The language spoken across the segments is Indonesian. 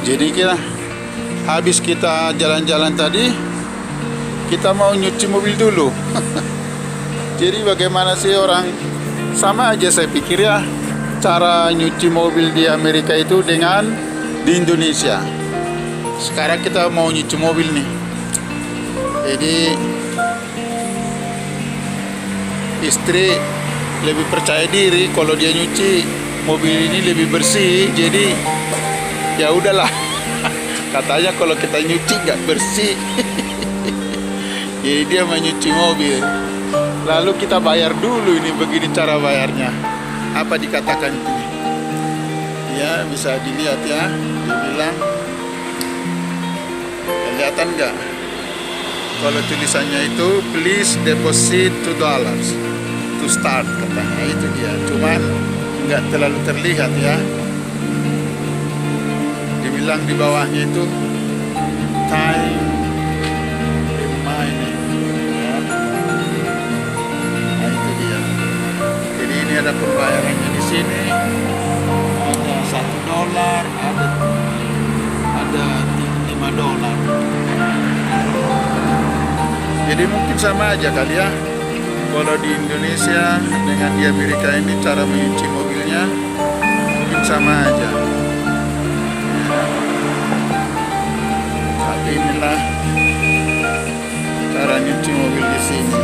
Jadi habis kita jalan-jalan tadi, kita mau nyuci mobil dulu. Jadi bagaimana sih orang, sama aja saya pikir ya, cara nyuci mobil di Amerika itu dengan di Indonesia. Sekarang kita mau nyuci mobil nih. Jadi istri lebih percaya diri kalau dia nyuci mobil ini lebih bersih. Jadi ya udahlah. Katanya kalau kita nyuci nggak bersih. Jadi dia menyuci mobil. Lalu kita bayar dulu, ini begini cara bayarnya. Apa dikatakan itu? Ya bisa dilihat ya. Dibilang, kelihatan nggak? Kalau tulisannya itu please deposit $2 to start, katanya itu dia. Cuman nggak terlalu terlihat ya. Dibilang di bawahnya itu time remaining ya. Nah itu dia. Jadi ini ada pembayarannya di sini. Ada $1, ada $5. Jadi mungkin sama aja kali ya. Kalau di Indonesia dengan di Amerika ini cara mencuci mobilnya mungkin sama aja. Ya. Tapi inilah cara nyuci mobil di sini.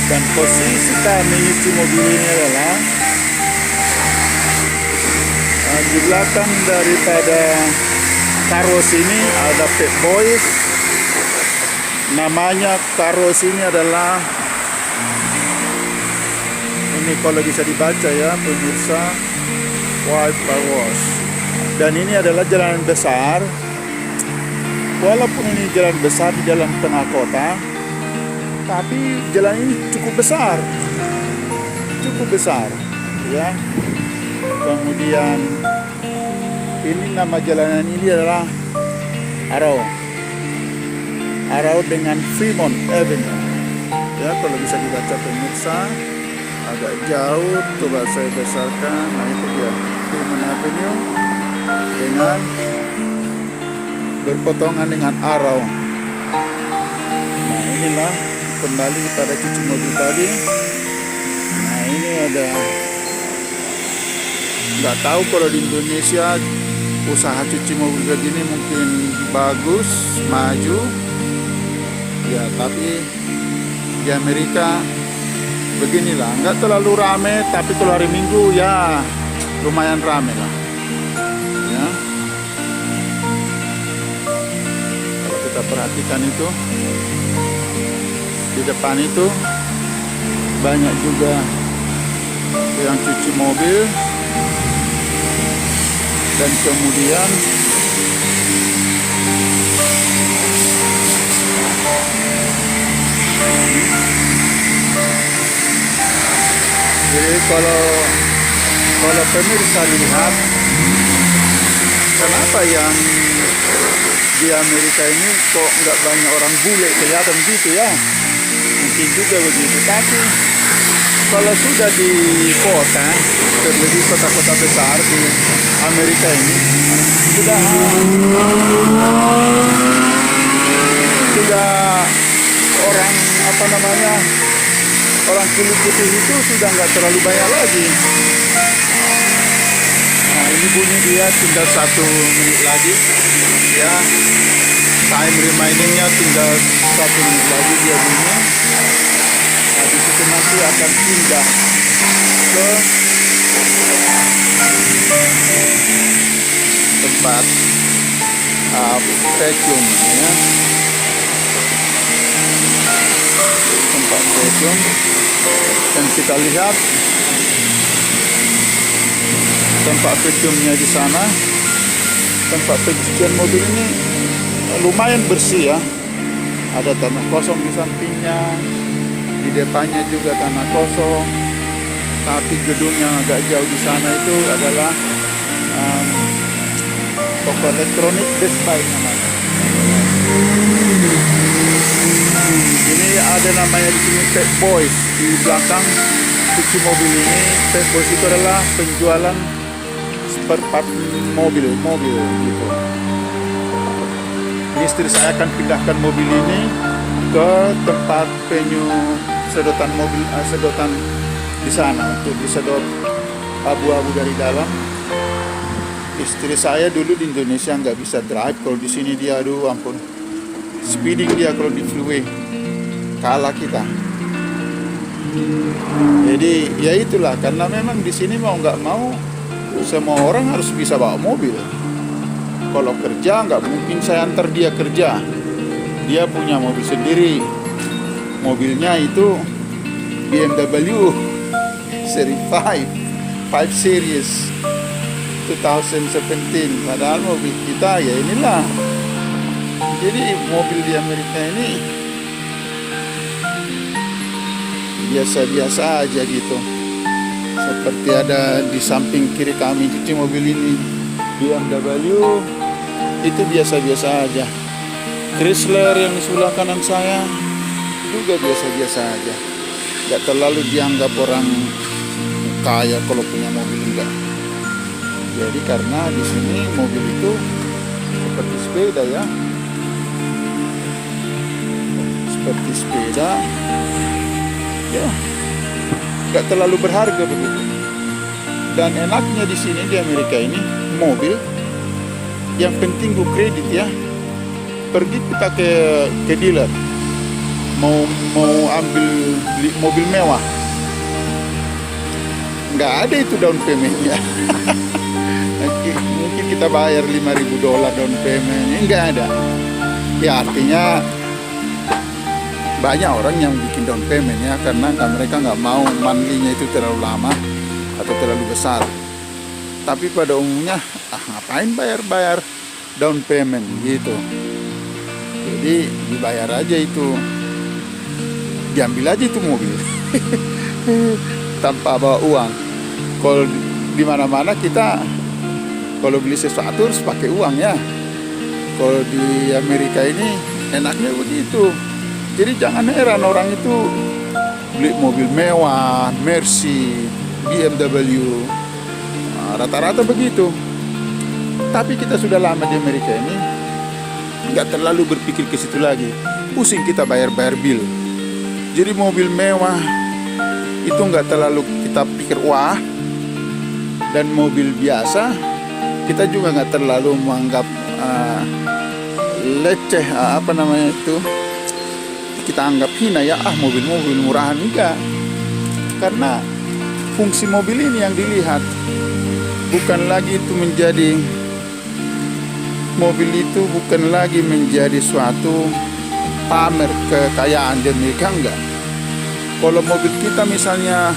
Dan posisi kami nyuci mobil ini adalah di belakang daripada karos ini ada Pep Boys. Namanya karos ini adalah, ini kalau bisa dibaca ya pemirsa, White Car Wash. Dan ini adalah jalan besar. Walaupun ini jalan besar di dalam tengah kota, tapi jalan ini cukup besar ya. Kemudian ini nama jalanan ini adalah Arrow dengan Fremont Avenue ya. Kalau bisa dibaca pemirsa, agak jauh, coba saya besarkan. Nah itu dia Fremont Avenue dengan berpotongan dengan Arrow. Nah inilah kembali pada cuci mobil tadi. Nah ini ada, nggak tahu kalau di Indonesia usaha cuci mobil begini mungkin bagus, maju ya, tapi di Amerika beginilah, nggak terlalu rame, tapi kalau hari Minggu ya lumayan rame lah ya. Kalau kita perhatikan itu di depan itu banyak juga yang cuci mobil. Dan kemudian jadi kalau pemirsa lihat, kenapa yang di Amerika ini kok nggak banyak orang bule kelihatan gitu ya? Mungkin juga begitu, tapi kalau sudah di kota, terlebih kota-kota besar di Amerika ini, sudah orang orang kulit putih itu sudah nggak terlalu banyak lagi. Nah ini bunyi dia, tinggal 1 menit lagi ya, time remaining-nya tinggal 1 menit lagi dia bunyi. Habis itu nanti akan pindah ke tempat vacuum ya. tempat vacuum, dan kita lihat tempat vacuumnya di sana. Tempat pencucian mobil ini lumayan bersih ya. Ada tanah kosong di sampingnya, di depannya juga tanah kosong. Tapi gedung yang agak jauh di sana itu adalah toko elektronik Best Buy namanya. Ini ada namanya di sini Pep Boys. Di belakang cuci mobil ini, Pep Boys itu adalah penjualan spare part mobil gitu. Ini istri saya akan pindahkan mobil ini ke tempat penyu sedotan mobil, sedotan di sana untuk disedot abu-abu dari dalam. Istri saya dulu di Indonesia nggak bisa drive, kalau di sini dia, aduh ampun, speeding dia kalau di freeway kalah kita. Jadi ya itulah, karena memang di sini mau nggak mau semua orang harus bisa bawa mobil. Kalau kerja nggak mungkin saya antar dia kerja. Dia punya mobil sendiri. Mobilnya itu BMW seri 5 Series 2017. Padahal mobil kita ya inilah. Jadi mobil di Amerika ini biasa-biasa aja gitu. Seperti ada di samping kiri kami cuci mobil ini BMW, itu biasa-biasa aja. Chrysler yang di sebelah kanan saya juga biasa-biasa aja. Gak terlalu dianggap orang kaya kalau punya mobil, enggak. Jadi karena di sini mobil itu seperti sepeda ya, seperti sepeda ya, gak terlalu berharga begitu. Dan enaknya di sini di Amerika ini mobil, yang penting gue kredit ya. Pergi kita ke dealer, mau ambil beli mobil mewah, nggak ada itu down paymentnya. Mungkin kita bayar $5.000 down payment, nggak ada. Ya artinya banyak orang yang bikin down payment ya, karena mereka nggak mau monthly-nya itu terlalu lama atau terlalu besar. Tapi pada umumnya ngapain bayar down payment gitu. Jadi dibayar aja itu, diambil aja itu mobil tanpa bawa uang. Kalau di mana-mana kita kalau beli sesuatu harus pakai uang ya. Kalau di Amerika ini enaknya begitu. Jadi jangan heran orang itu beli mobil mewah, Mercy, BMW, rata-rata begitu. Tapi kita sudah lama di Amerika ini, nggak terlalu berpikir ke situ lagi. Pusing kita bayar bill. Jadi mobil mewah itu nggak terlalu kita pikir wah, dan mobil biasa kita juga nggak terlalu menganggap leceh, apa namanya itu, kita anggap hina ya, mobil murahan, enggak. Karena fungsi mobil ini yang dilihat, bukan lagi itu menjadi mobil itu bukan lagi menjadi suatu pamer kekayaan di Amerika, enggak. Kalau mobil kita misalnya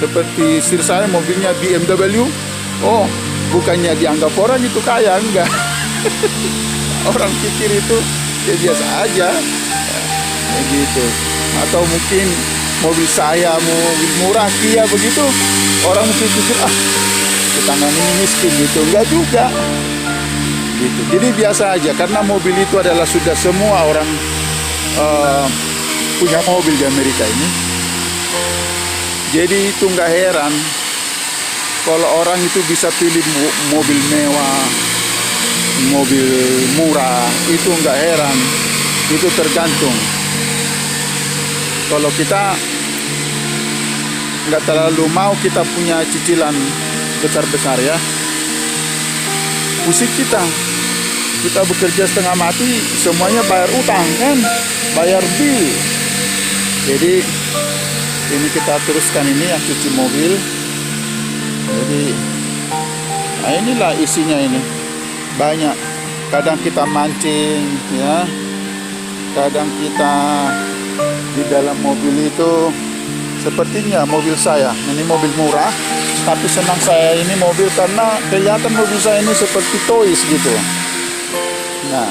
seperti istri saya mobilnya BMW, bukannya dianggap orang itu kaya, enggak. Orang pikir itu ya biasa aja begitu. Atau mungkin mobil saya mobil murah Kia begitu, orang mungkin pikir tetangga ini miskin gitu, enggak juga gitu. Jadi biasa aja, karena mobil itu adalah sudah semua orang punya mobil di Amerika ini. Jadi itu nggak heran kalau orang itu bisa pilih mobil mewah, mobil murah, itu nggak heran. Itu tergantung. Kalau kita nggak terlalu mau kita punya cicilan besar-besar ya, pusing kita bekerja setengah mati, semuanya bayar utang kan, bayar bill. Jadi ini kita teruskan ini yang cuci mobil. Jadi inilah isinya ini, banyak. Kadang kita mancing ya, kadang kita Di dalam mobil itu sepertinya mobil saya. Ini mobil murah, tapi senang saya ini mobil karena kelihatan mobil saya ini seperti toys gitu. Nah,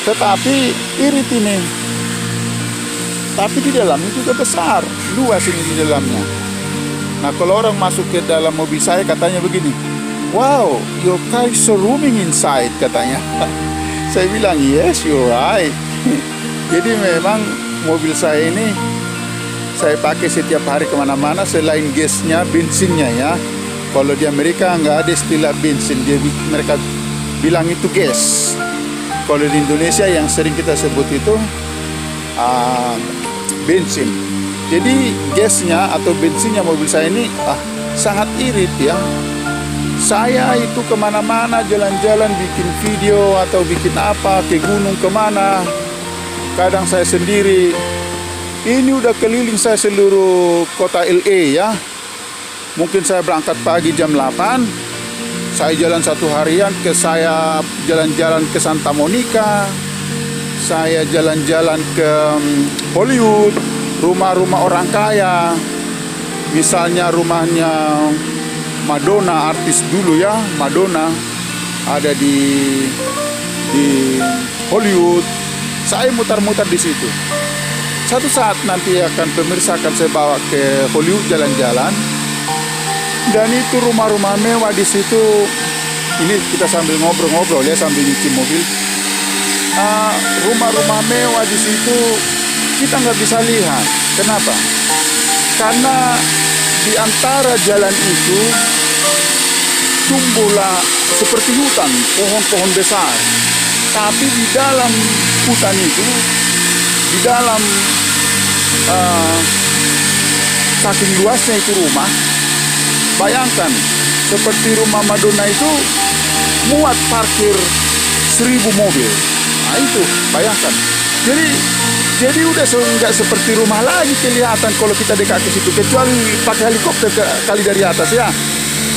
tetapi irit ini. Tapi di dalamnya juga besar, luas ini di dalamnya. Nah, kalau orang masuk ke dalam mobil saya katanya begini, "Wow, your car is so rooming inside," katanya. Saya bilang, "Yes, you're right." Jadi memang mobil saya ini saya pakai setiap hari kemana-mana selain gasnya, bensinnya ya. Kalau di Amerika nggak ada istilah bensin, mereka bilang itu gas. Kalau di Indonesia yang sering kita sebut itu bensin. Jadi gasnya atau bensinnya mobil saya ini sangat irit ya. Saya itu kemana-mana jalan-jalan bikin video atau bikin apa, ke gunung kemana, kadang saya sendiri. Ini udah keliling saya seluruh kota LA ya. Mungkin saya berangkat pagi jam 8, saya jalan satu harian, saya jalan-jalan ke Santa Monica, saya jalan-jalan ke Hollywood, rumah-rumah orang kaya. Misalnya rumahnya Madonna, artis dulu ya, Madonna ada di Hollywood. Saya mutar-mutar di situ. Satu saat nanti pemirsa akan saya bawa ke Hollywood jalan-jalan. Dan itu rumah-rumah mewah di situ. Ini kita sambil ngobrol-ngobrol ya, sambil nyuci mobil. Rumah-rumah mewah di situ kita nggak bisa lihat. Kenapa? Karena di antara jalan itu tumbuhlah seperti hutan, pohon-pohon besar. Tapi di dalam hutan itu, di dalam saking luasnya itu rumah, bayangkan seperti rumah Madonna itu muat parkir 1.000 mobil. Nah itu bayangkan. Jadi udah nggak seperti rumah lagi kelihatan kalau kita dekat ke situ, kecuali pakai helikopter kali dari atas ya.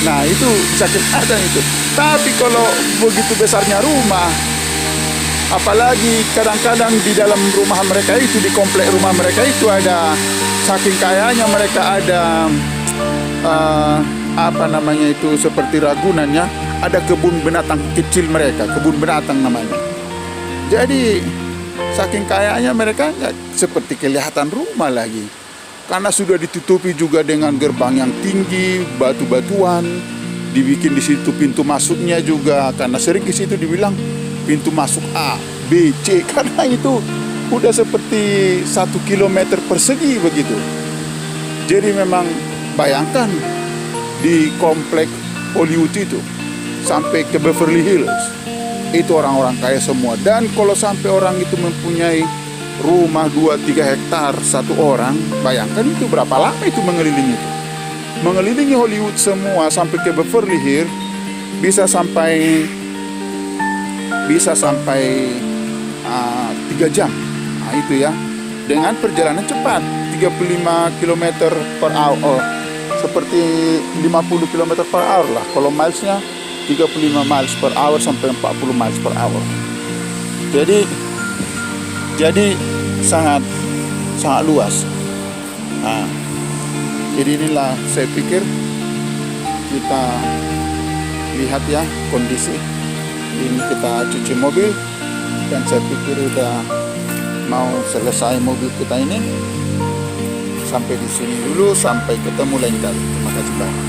Nah itu bisa kelihatan itu. Tapi kalau begitu besarnya rumah, apalagi kadang-kadang di dalam rumah mereka itu, di komplek rumah mereka itu ada, saking kayanya mereka ada seperti Ragunannya, ada kebun binatang kecil mereka, kebun binatang namanya. Jadi saking kayanya mereka nggak seperti kelihatan rumah lagi, karena sudah ditutupi juga dengan gerbang yang tinggi, batu-batuan, dibikin di situ pintu masuknya juga, karena sering di situ dibilang pintu masuk A, B, C, karena itu udah seperti 1 kilometer persegi begitu. Jadi memang bayangkan di komplek Hollywood itu sampai ke Beverly Hills itu orang-orang kaya semua. Dan kalau sampai orang itu mempunyai rumah 2-3 hektar satu orang, bayangkan itu berapa lama itu mengelilingi Hollywood semua sampai ke Beverly Hills, bisa sampai 3 jam. Nah itu ya, dengan perjalanan cepat 35 km per hour, seperti 50 km per hour lah. Kalau milesnya 35 miles per hour sampai 40 miles per hour. Jadi sangat luas. Nah, jadi inilah saya pikir kita lihat ya kondisi ini. Kita cuci mobil dan saya pikir udah mau selesai mobil kita ini. Sampai di sini dulu, sampai ketemu lain kali. Terima kasih banyak.